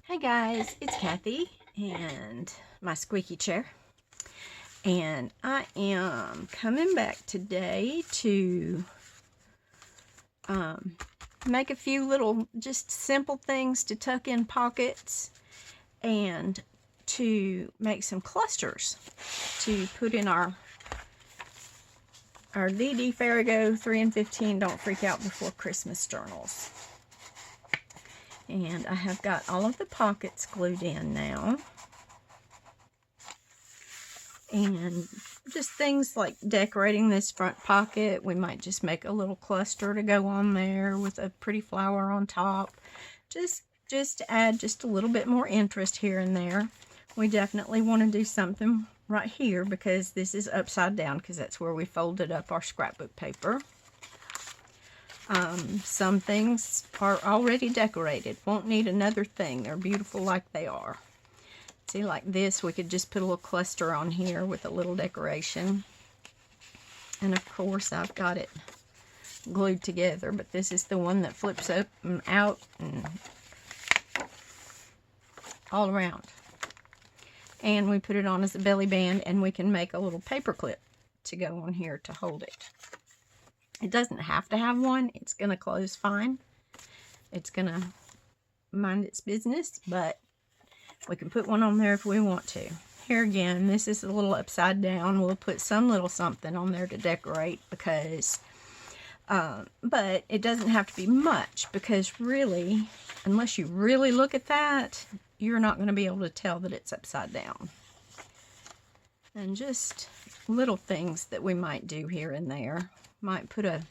Hey guys, it's Kathy and my squeaky chair, and I am coming back today to make a few little just simple things to tuck in pockets and to make some clusters to put in our Dee Dee Farago 3 and 15 Don't Freak Out Before Christmas journals. And I have got all of the pockets glued in now. And just things like decorating this front pocket. We might just make a little cluster to go on there with a pretty flower on top. Just to add just a little bit more interest here and there. We definitely want to do something right here because this is upside down because that's where we folded up our scrapbook paper. Some things are already decorated. Won't need another thing. They're beautiful like they are. See, like this, we could just put a little cluster on here with a little decoration. And of course, I've got it glued together, but this is the one that flips up and out and all around. And we put it on as a belly band, and we can make a little paper clip to go on here to hold it. It doesn't have to have one. It's going to close fine. It's going to mind its business, but we can put one on there if we want to. Here again, this is a little upside down. We'll put some little something on there to decorate because, but it doesn't have to be much because really, unless you really look at that, you're not going to be able to tell that it's upside down. And just little things that we might do here and there. Might put a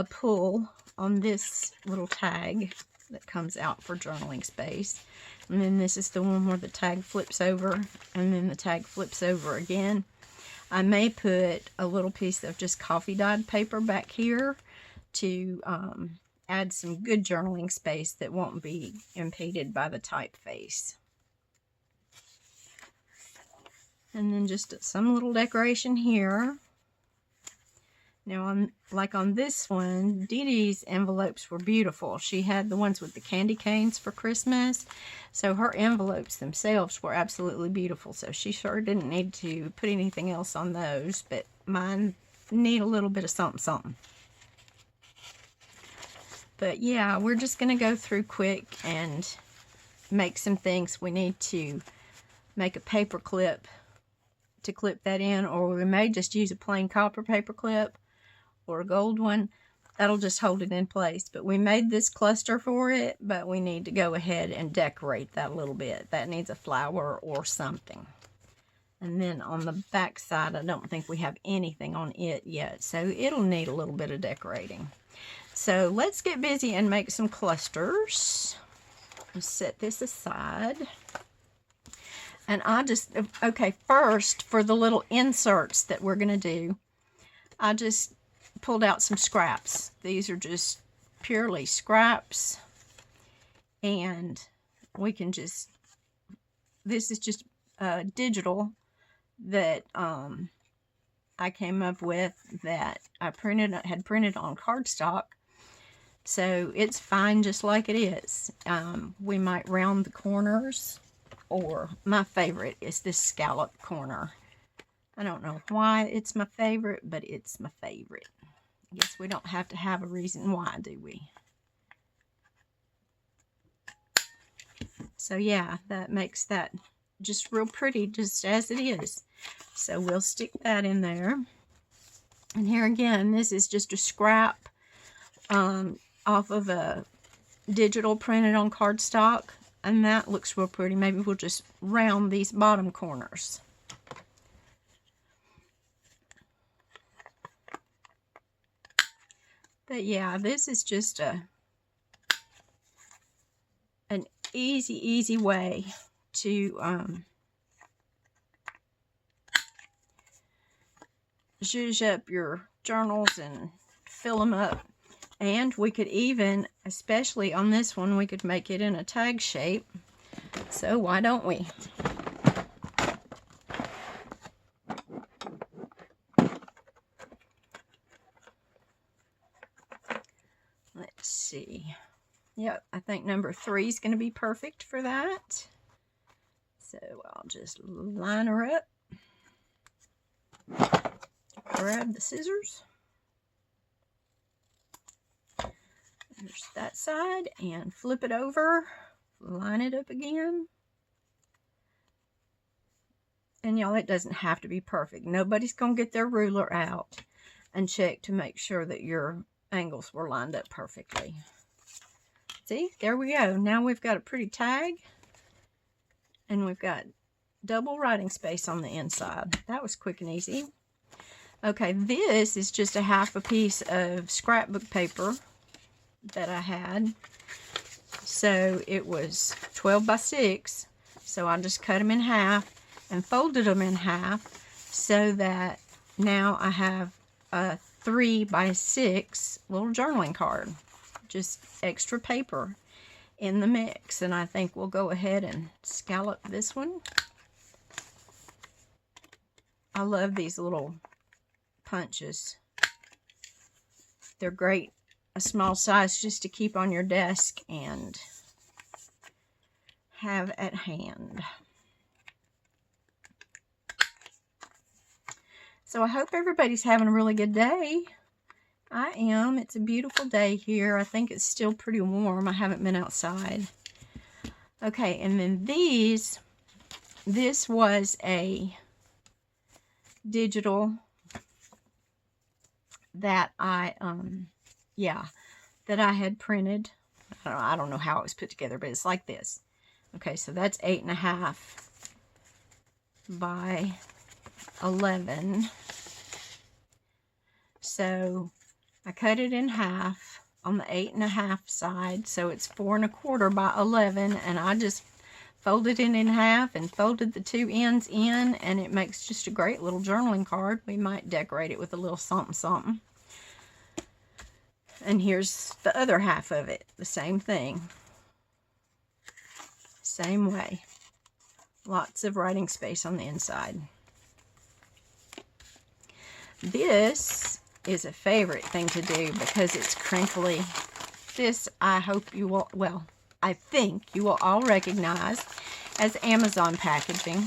pull on this little tag that comes out for journaling space. And then this is the one where the tag flips over and then the tag flips over again. I may put a little piece of just coffee dyed paper back here to add some good journaling space that won't be impeded by the typeface. And then just some little decoration here. Now, like on this one, Dee Dee's envelopes were beautiful. She had the ones with the candy canes for Christmas. So her envelopes themselves were absolutely beautiful. So she sure didn't need to put anything else on those. But mine need a little bit of something. But yeah, we're just going to go through quick and make some things. We need to make a paper clip to clip that in. Or we may just use a plain copper paper clip. Or a gold one, that'll just hold it in place. But we made this cluster for it, but we need to go ahead and decorate that a little bit. That needs a flower or something. And then on the back side, I don't think we have anything on it yet, so it'll need a little bit of decorating. So let's get busy and make some clusters. Let's set this aside. And okay, first for the little inserts that we're going to do, I just pulled out some scraps. These are just purely scraps, and we can just, this is just digital that I came up with that I had printed on cardstock, so it's fine just like it is. We might round the corners, or my favorite is this scallop corner. I don't know why it's my favorite, but it's my favorite. I guess we don't have to have a reason why, do we? So yeah, that makes that just real pretty, just as it is. So we'll stick that in there. And here again, this is just a scrap off of a digital printed on cardstock. And that looks real pretty. Maybe we'll just round these bottom corners. But yeah, this is just an easy way to zhuzh up your journals and fill them up. And we could even, especially on this one, we could make it in a tag shape. So why don't we? Let's see. Yep, I think number 3 is going to be perfect for that. So I'll just line her up. Grab the scissors. There's that side, and flip it over. Line it up again. And y'all, it doesn't have to be perfect. Nobody's going to get their ruler out and check to make sure that your angles were lined up perfectly. See, there we go. Now we've got a pretty tag, and we've got double writing space on the inside. That was quick and easy. Okay, this is just a half a piece of scrapbook paper that I had. So it was 12 by 6. So I just cut them in half and folded them in half so that now I have a 3 by 6 little journaling card. Just extra paper in the mix. And I think we'll go ahead and scallop this one. I love these little punches. They're great, a small size just to keep on your desk and have at hand. So I hope everybody's having a really good day. I am. It's a beautiful day here. I think it's still pretty warm. I haven't been outside. Okay, and then this was a digital that I had printed. I don't know how it was put together, but it's like this. Okay, so that's 8.5 by 11. So I cut it in half on the 8.5 side, so it's 4.25 by 11, and I just folded it in half and folded the 2 ends in, and it makes just a great little journaling card. We might decorate it with a little something something. And here's the other half of it, the same thing. Same way. Lots of writing space on the inside. This is a favorite thing to do because it's crinkly. This I hope you will, well, I think you will all recognize as Amazon packaging.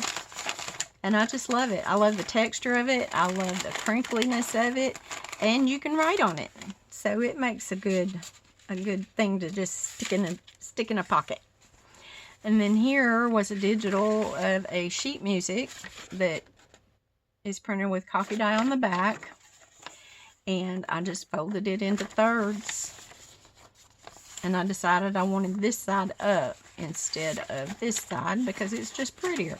And I just love it. I love the texture of it. I love the crinkliness of it. And you can write on it. So it makes a good thing to just stick in a pocket. And then here was a digital of a sheet music that is printed with coffee dye on the back. And I just folded it into thirds. And I decided I wanted this side up instead of this side because it's just prettier.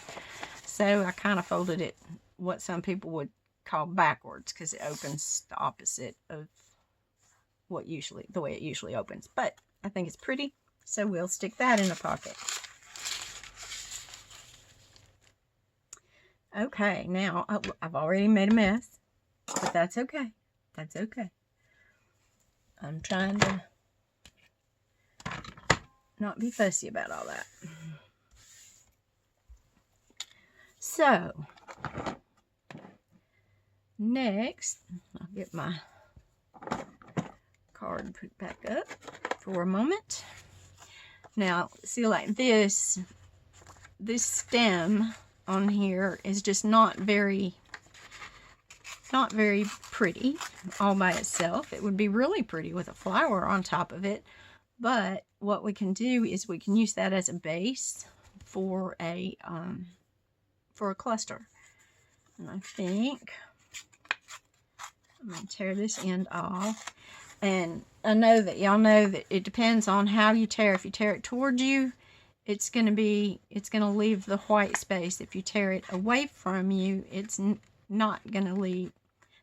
So I kind of folded it what some people would call backwards because it opens the opposite of the way it usually opens. But I think it's pretty, so we'll stick that in the pocket. Okay, now I've already made a mess, but that's okay. That's okay. I'm trying to not be fussy about all that. So, next, I'll get my card put back up for a moment. Now, see, like this stem on here is just not very pretty all by itself. It would be really pretty with a flower on top of it. But what we can do is we can use that as a base for a cluster. And I think I'm going to tear this end off. And I know that y'all know that it depends on how you tear. If you tear it towards you, it's going to leave the white space. If you tear it away from you, it's not going to leave.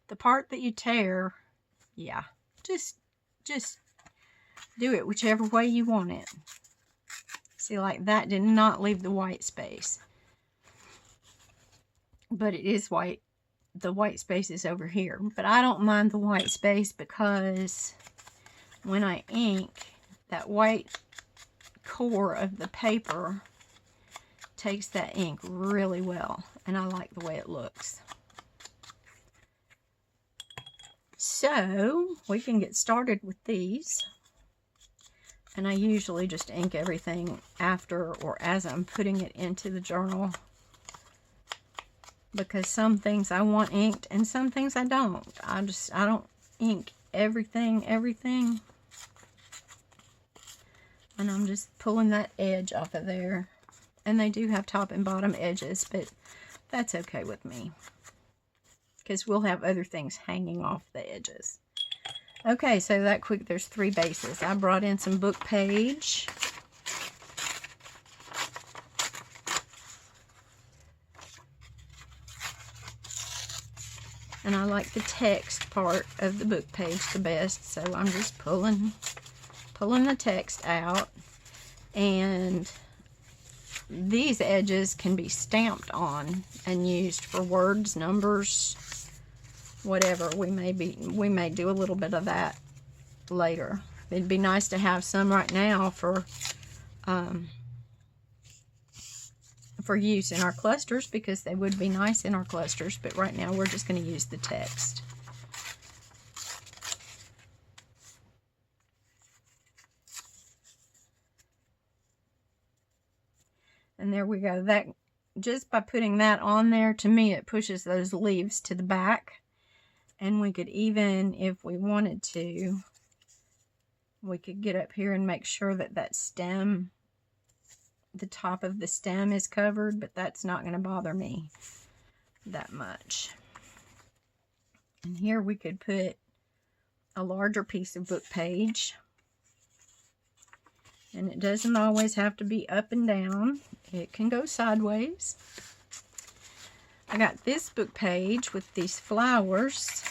The part that you tear, yeah, just do it whichever way you want it. See, like that did not leave the white space. But it is white. The white space is over here. But I don't mind the white space because when I ink, that white core of the paper takes that ink really well. And I like the way it looks. So, we can get started with these. And I usually just ink everything after or as I'm putting it into the journal, because some things I want inked and some things I don't. I don't ink everything. And I'm just pulling that edge off of there. And they do have top and bottom edges, but that's okay with me, because we'll have other things hanging off the edges. Okay, so that quick, there's 3 bases. I brought in some book page. And I like the text part of the book page the best, so I'm just pulling the text out. And these edges can be stamped on and used for words, numbers, whatever. We may do a little bit of that later. It'd be nice to have some right now for use in our clusters, because they would be nice in our clusters, but right now we're just going to use the text. And there we go. That, just by putting that on there, to me it pushes those leaves to the back. And we could even, if we wanted to, we could get up here and make sure that that stem, the top of the stem is covered, but that's not going to bother me that much. And here we could put a larger piece of book page. And it doesn't always have to be up and down. It can go sideways. I got this book page with these flowers.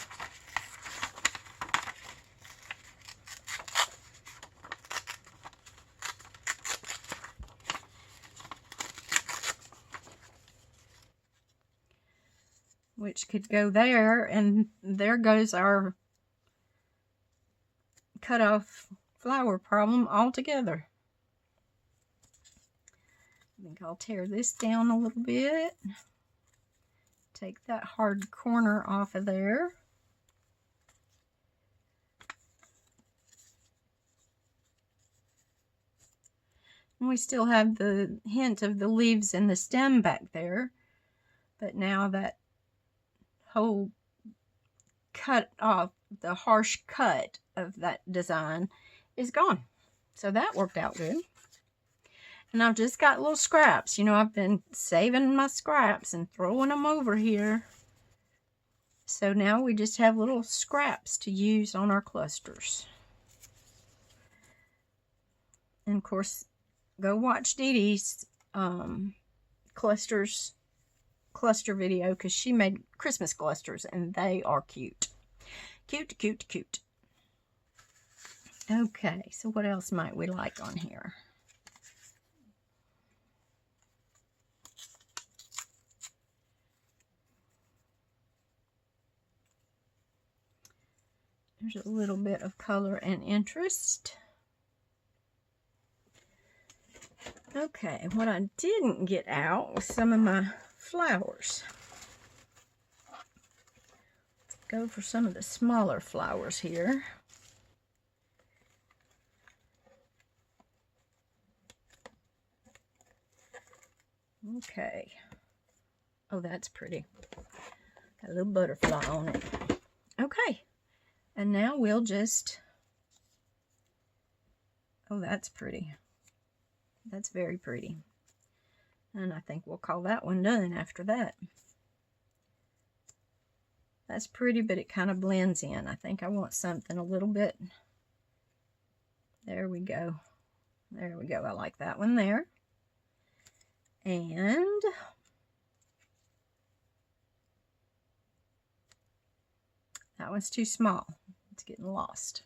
Which could go there, and there goes our cut off flower problem altogether. I think I'll tear this down a little bit. Take that hard corner off of there. And we still have the hint of the leaves and the stem back there, but now that whole cut off, the harsh cut of that design is gone. So that worked out good. And I've just got little scraps. You know, I've been saving my scraps and throwing them over here. So now we just have little scraps to use on our clusters. And of course, go watch Dee Dee's cluster video, because she made Christmas clusters and they are cute. Cute. Okay, so what else might we like on here? There's a little bit of color and interest. Okay, what I didn't get out was some of my flowers. Let's go for some of the smaller flowers here. Okay. Oh, that's pretty. Got a little butterfly on it. Okay. And now we'll just... Oh, that's pretty. That's very pretty. And I think we'll call that one done after that. That's pretty, but it kind of blends in. I think I want something a little bit... There we go. There we go. I like that one there. And... that one's too small. It's getting lost.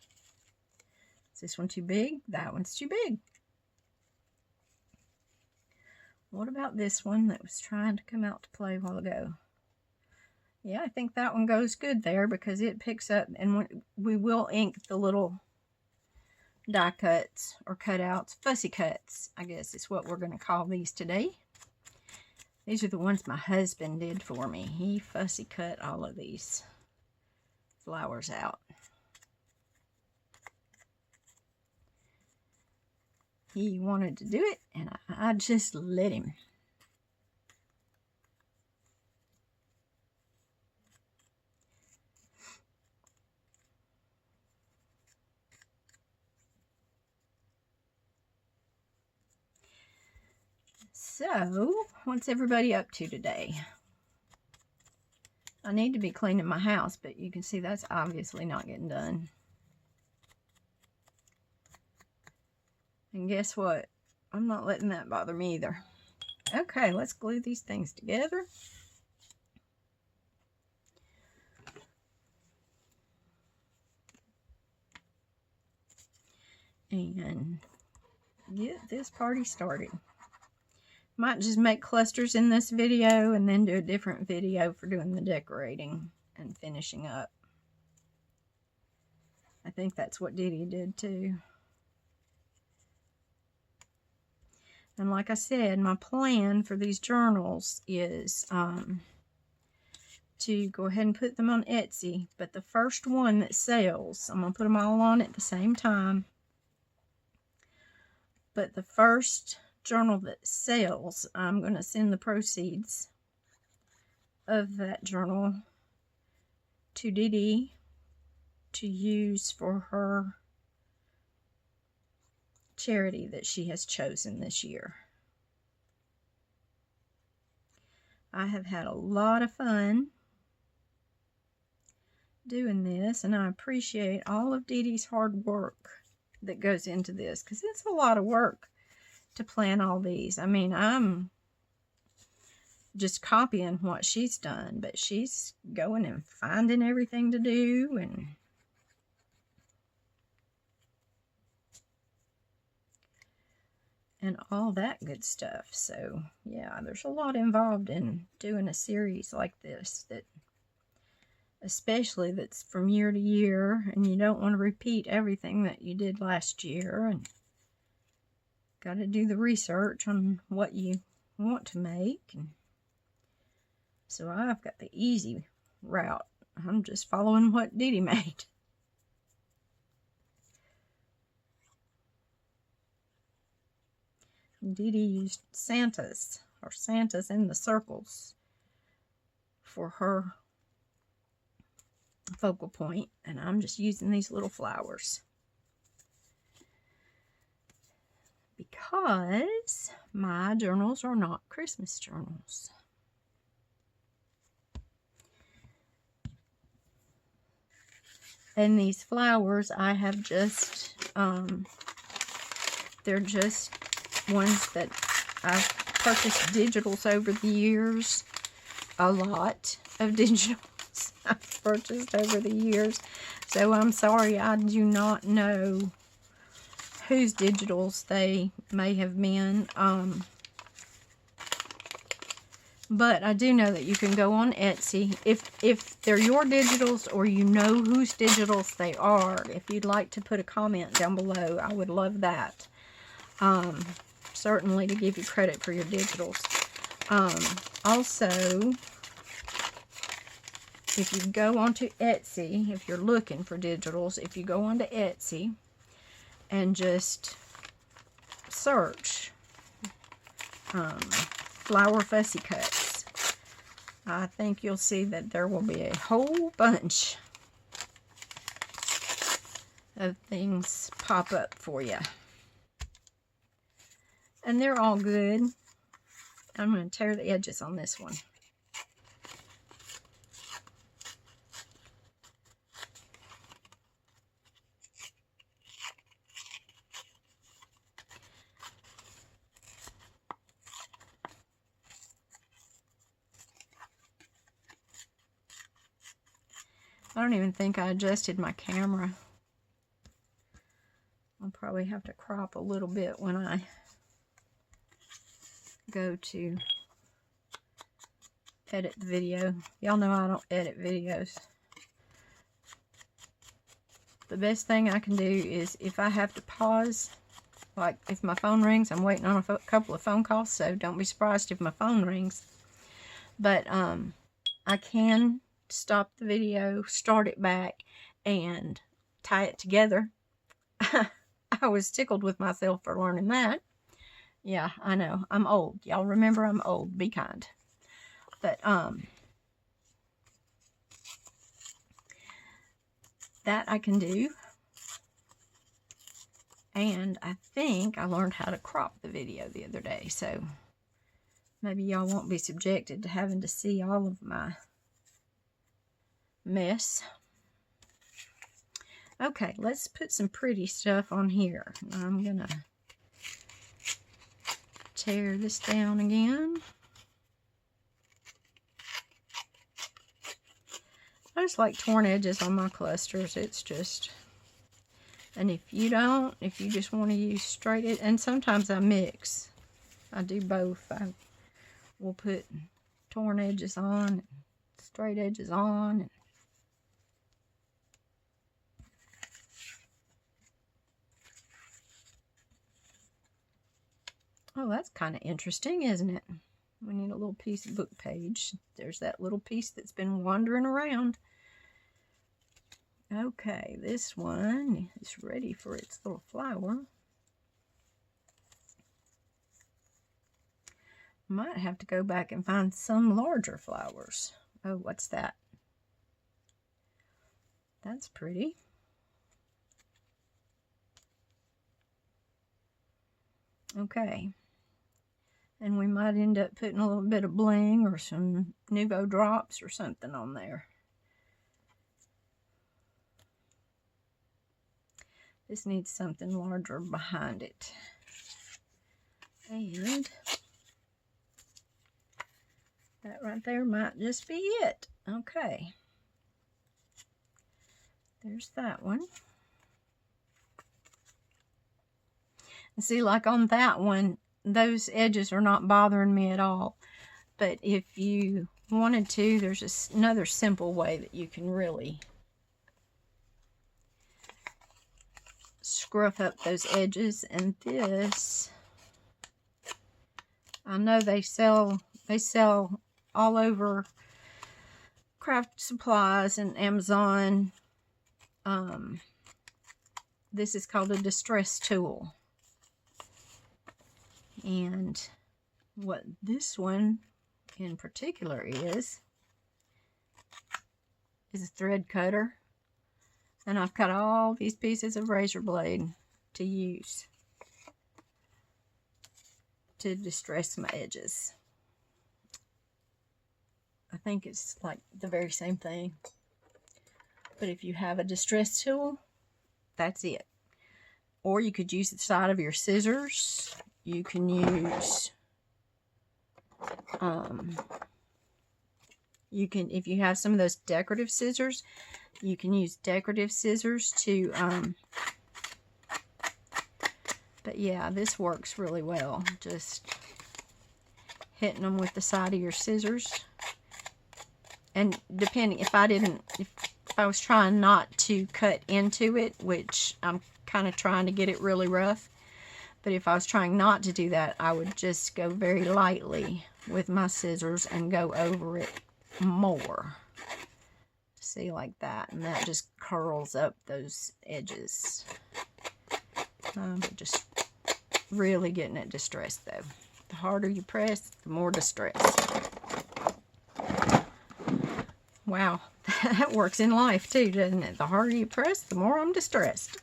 Is this one too big? That one's too big. What about this one that was trying to come out to play a while ago? Yeah, I think that one goes good there, because it picks up, and we will ink the little die cuts or cutouts. Fussy cuts, I guess is what we're going to call these today. These are the ones my husband did for me. He fussy cut all of these flowers out. he wanted to do it, and I just let him. So, what's everybody up to today? I need to be cleaning my house, but you can see that's obviously not getting done. And guess what? I'm not letting that bother me either. Okay, let's glue these things together. And get this party started. Might just make clusters in this video and then do a different video for doing the decorating and finishing up. I think that's what Dee Dee did too. And like I said, my plan for these journals is to go ahead and put them on Etsy. But the first one that sells, I'm going to put them all on at the same time. But the first journal that sells, I'm going to send the proceeds of that journal to Dee Dee to use for her charity that she has chosen this year. I have had a lot of fun doing this, and I appreciate all of Dee Dee's hard work that goes into this, because it's a lot of work to plan all these. I mean, I'm just copying what she's done, but she's going and finding everything to do and all that good stuff. So yeah, there's a lot involved in doing a series like this, that especially that's from year to year, and you don't want to repeat everything that you did last year, and got to do the research on what you want to make. And so I've got the easy route. I'm just following what Dee Dee made. Dee Dee used Santas in the circles for her focal point, and I'm just using these little flowers because my journals are not Christmas journals. And these flowers I have just, they're just ones that I've purchased digitals over the years. A lot of digitals I've purchased over the years. So I'm sorry, I do not know whose digitals they may have been. But I do know that you can go on Etsy. If they're your digitals, or you know whose digitals they are, if you'd like to put a comment down below, I would love that. Certainly to give you credit for your digitals. Also, if you go onto Etsy, if you're looking for digitals, if you go onto Etsy and just search flower fussy cuts, I think you'll see that there will be a whole bunch of things pop up for you. And they're all good. I'm going to tear the edges on this one. I don't even think I adjusted my camera. I'll probably have to crop a little bit when I go to edit the video. Y'all know I don't edit videos. The best thing I can do is, if I have to pause, like if my phone rings, I'm waiting on a couple of phone calls, so don't be surprised if my phone rings. But I can stop the video, start it back, and tie it together. I was tickled with myself for learning that. Yeah, I know. I'm old. Y'all remember I'm old. Be kind. But, that I can do. And I think I learned how to crop the video the other day. So, maybe y'all won't be subjected to having to see all of my mess. Okay, let's put some pretty stuff on here. I'm going to tear this down again. I just like torn edges on my clusters. It's just, and if you just want to use straight edge, and sometimes I mix. I do both. I will put torn edges on, straight edges on. Oh, that's kind of interesting, isn't it? We need a little piece of book page. There's that little piece that's been wandering around. Okay, this one is ready for its little flower. Might have to go back and find some larger flowers. Oh, what's that? That's pretty. Okay. And we might end up putting a little bit of bling or some Nuvo drops or something on there. This needs something larger behind it. And that right there might just be it. Okay. There's that one. And see, like on that one, those edges are not bothering me at all. But if you wanted to, there's just another simple way that you can really scruff up those edges. And this, I know they sell all over craft supplies and Amazon. This is called a distress tool. And what this one in particular is a thread cutter. And I've got all these pieces of razor blade to use to distress my edges. I think it's like the very same thing. But if you have a distress tool, that's it. Or you could use the side of your scissors. You can use, if you have some of those decorative scissors, you can use decorative scissors to, but yeah, this works really well. Just hitting them with the side of your scissors. And depending, if I was trying not to cut into it, which I'm kind of trying to get it really rough, but if I was trying not to do that, I would just go very lightly with my scissors and go over it more. See, like that. And that just curls up those edges. But just really getting it distressed, though. The harder you press, the more distressed. Wow, that works in life too, doesn't it? The harder you press, the more I'm distressed.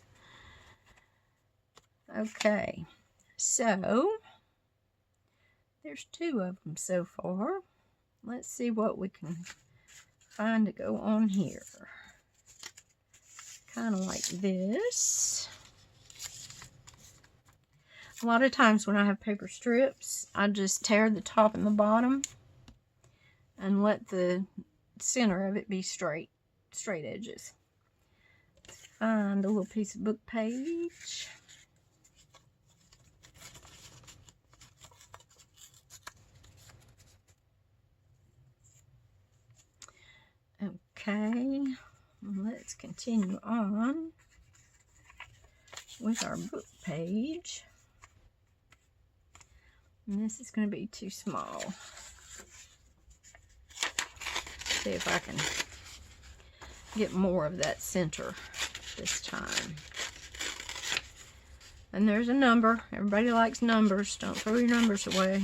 Okay, so there's 2 of them so far. Let's see what we can find to go on here. Kind of like this. A lot of times when I have paper strips, I just tear the top and the bottom and let the center of it be straight edges. Find a little piece of book page. Okay, let's continue on with our book page. And this is going to be too small. See if I can get more of that center this time. And there's a number. Everybody likes numbers. Don't throw your numbers away.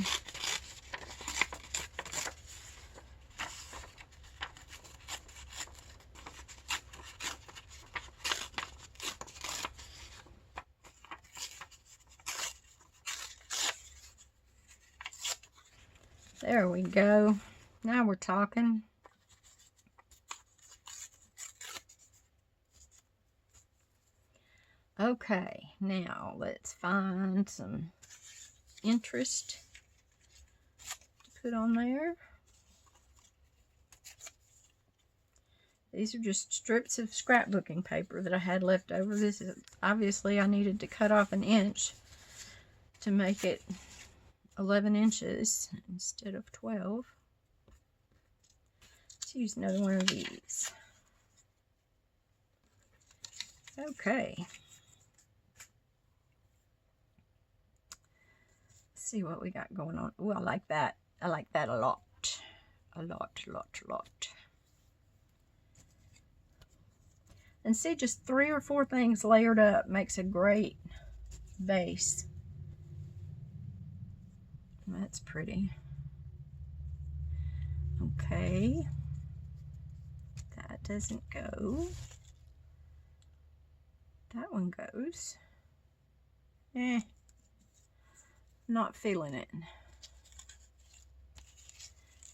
There we go. Now we're talking. Okay, now let's find some interest to put on there. These are just strips of scrapbooking paper that I had left over. This is obviously I needed to cut off an inch to make it 11 inches instead of 12. Let's use another one of these. Okay. See what we got going on. Oh, I like that. I like that a lot. A lot. And see, just 3 or 4 things layered up makes a great base. That's pretty. Okay. That doesn't go. That one goes. Not feeling it.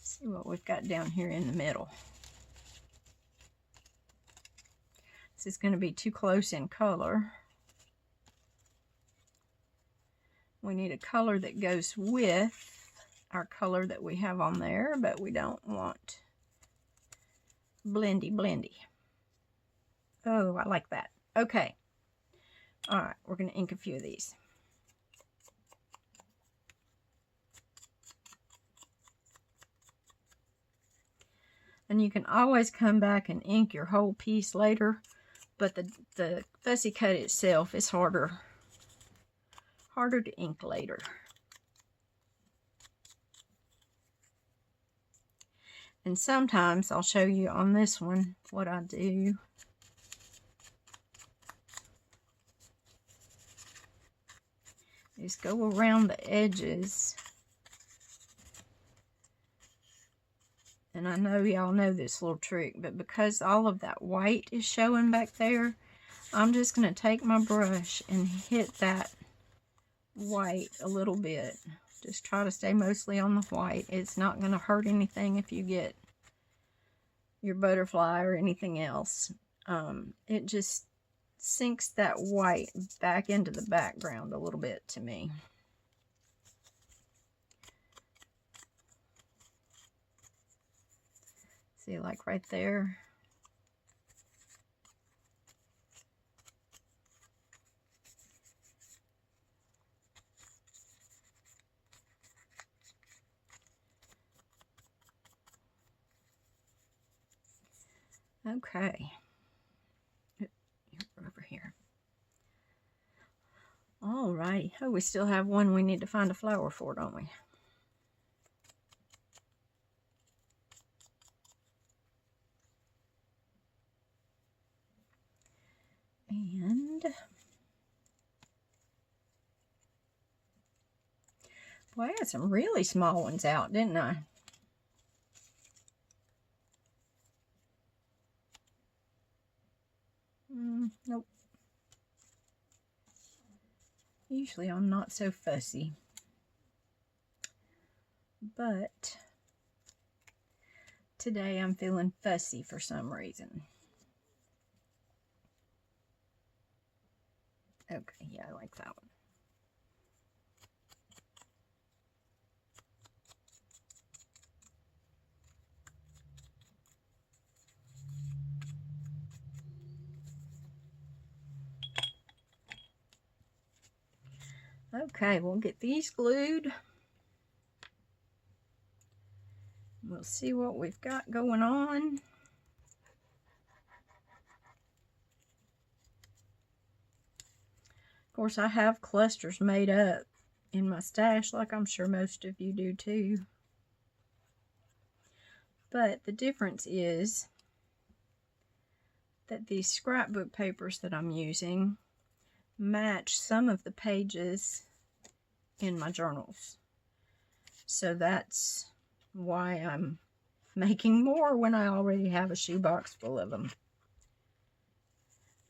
See what we've got down here in the middle. This is going to be too close in color. We need a color that goes with our color that we have on there, but we don't want blendy. Oh, I like that. Okay. All right, we're going to ink a few of these. And you can always come back and ink your whole piece later, but the fussy cut itself is harder to ink later. And sometimes I'll show you on this one what I do. Is go around the edges. And I know y'all know this little trick, but because all of that white is showing back there, I'm just going to take my brush and hit that white a little bit. Just try to stay mostly on the white. It's not going to hurt anything if you get your butterfly or anything else. It just sinks that white back into the background a little bit to me. See, like right there. Okay. Over here. All right. Oh, we still have one we need to find a flower for, don't we? And boy, I had some really small ones out, didn't I? Nope. Usually I'm not so fussy. But today I'm feeling fussy for some reason. Okay, yeah, I like that one. Okay, we'll get these glued. We'll see what we've got going on. Of course, I have clusters made up in my stash, like I'm sure most of you do too. But the difference is that these scrapbook papers that I'm using, match some of the pages in my journals. So that's why I'm making more when I already have a shoebox full of them.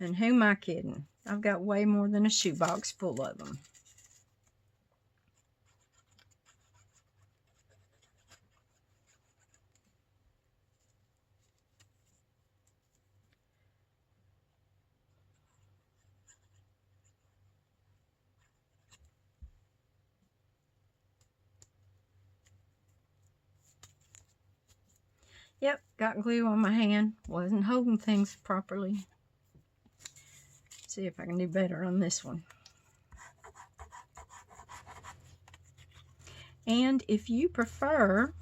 And who am I kidding? I've got way more than a shoebox full of them. Yep, got glue on my hand. Wasn't holding things properly. See if I can do better on this one. And if you prefer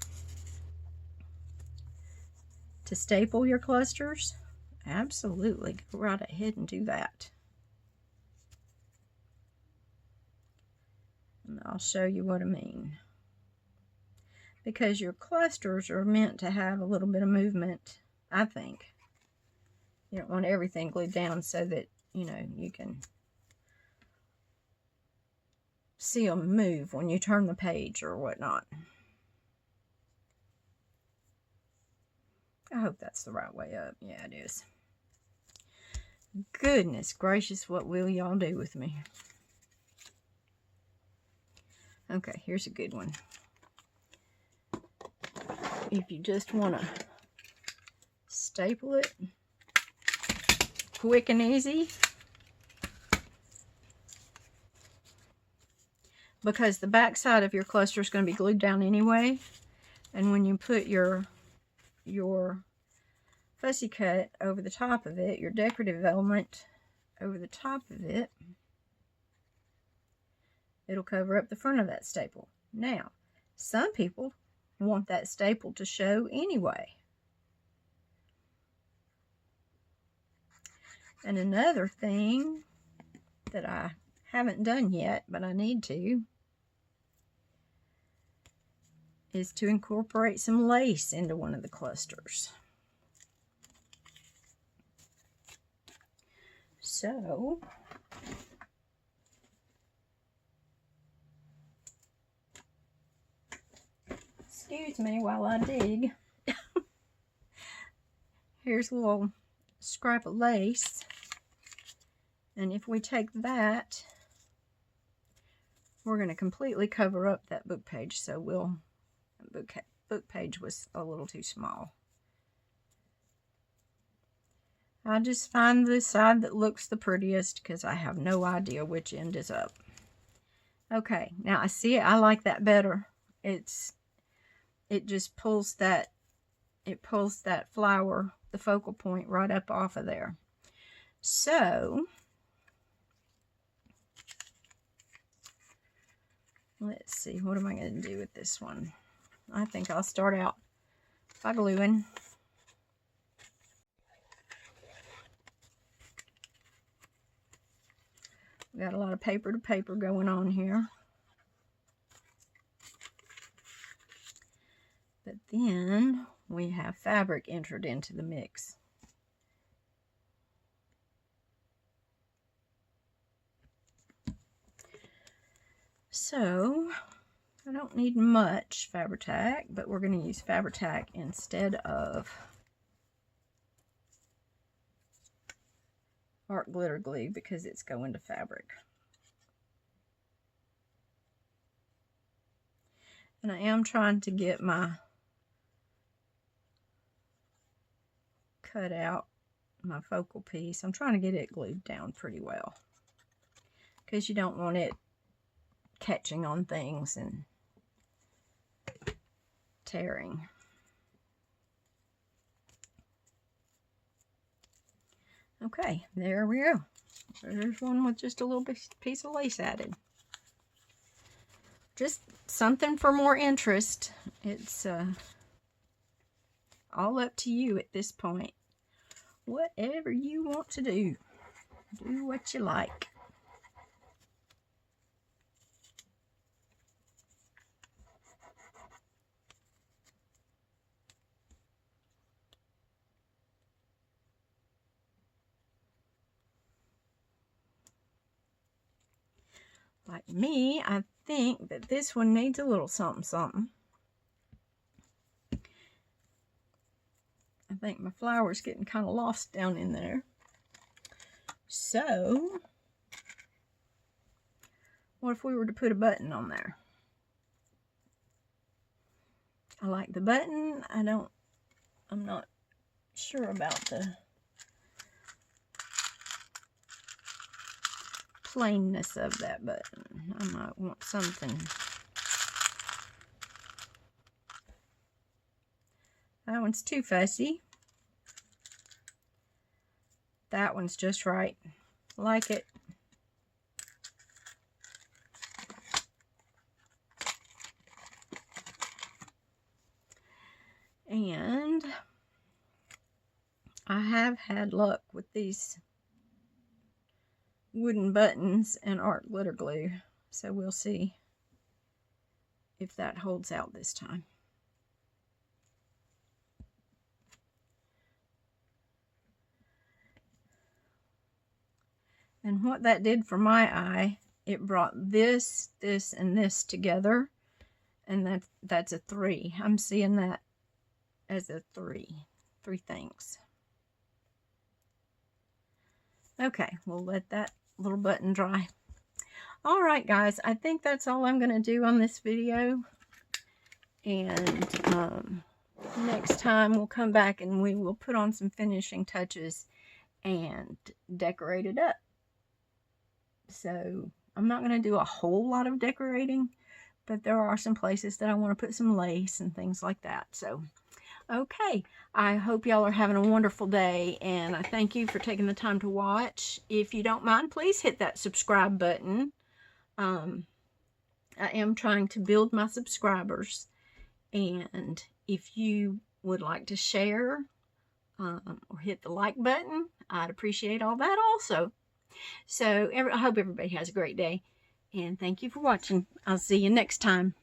to staple your clusters, absolutely go right ahead and do that. And I'll show you what I mean. Because your clusters are meant to have a little bit of movement, I think. You don't want everything glued down so that, you know, you can see them move when you turn the page or whatnot. I hope that's the right way up. Yeah, it is. Goodness gracious, what will y'all do with me? Okay, here's a good one. If you just want to staple it quick and easy, because the back side of your cluster is going to be glued down anyway, and when you put your fussy cut over the top of it, your decorative element over the top of it, it'll cover up the front of that staple. Now, some people want that staple to show anyway. And another thing that I haven't done yet, but I need to, is to incorporate some lace into one of the clusters. So, excuse me while I dig. Here's a little scrap of lace. And if we take that, we're going to completely cover up that book page. So book page was a little too small. I just find the side that looks the prettiest because I have no idea which end is up. Okay, now I see it. I like that better. It just pulls that, flower, the focal point, right up off of there. So, let's see, what am I going to do with this one? I think I'll start out by gluing. We got a lot of paper to paper going on here. But then we have fabric entered into the mix. So, I don't need much Fabri-Tac, but we're going to use Fabri-Tac instead of art glitter glue because it's going to fabric. And I am trying to get my cut out, my focal piece. I'm trying to get it glued down pretty well because you don't want it catching on things and tearing. Okay, there we go. There's one with just a little piece of lace added. Just something for more interest. It's all up to you at this point. Whatever you want to do. Do what you like. Like me, I think that this one needs a little something something. I think my flower's getting kind of lost down in there. So, what if we were to put a button on there? I like the button. I'm not sure about the plainness of that button. I might want something. That one's too fussy. That one's just right. Like it. And I have had luck with these wooden buttons and art glitter glue, so we'll see if that holds out this time. And what that did for my eye, it brought this, this, and this together, and that's a 3. I'm seeing that as a 3 things. Okay, we'll let that little button dry. All right, guys, I think that's all I'm going to do on this video. And next time we'll come back and we will put on some finishing touches and decorate it up. So I'm not going to do a whole lot of decorating, but there are some places that I want to put some lace and things like that. So, okay, I hope y'all are having a wonderful day, and I thank you for taking the time to watch. If you don't mind, please hit that subscribe button. I am trying to build my subscribers, and if you would like to share or hit the like button, I'd appreciate all that also. So I hope everybody has a great day, and thank you for watching. I'll see you next time.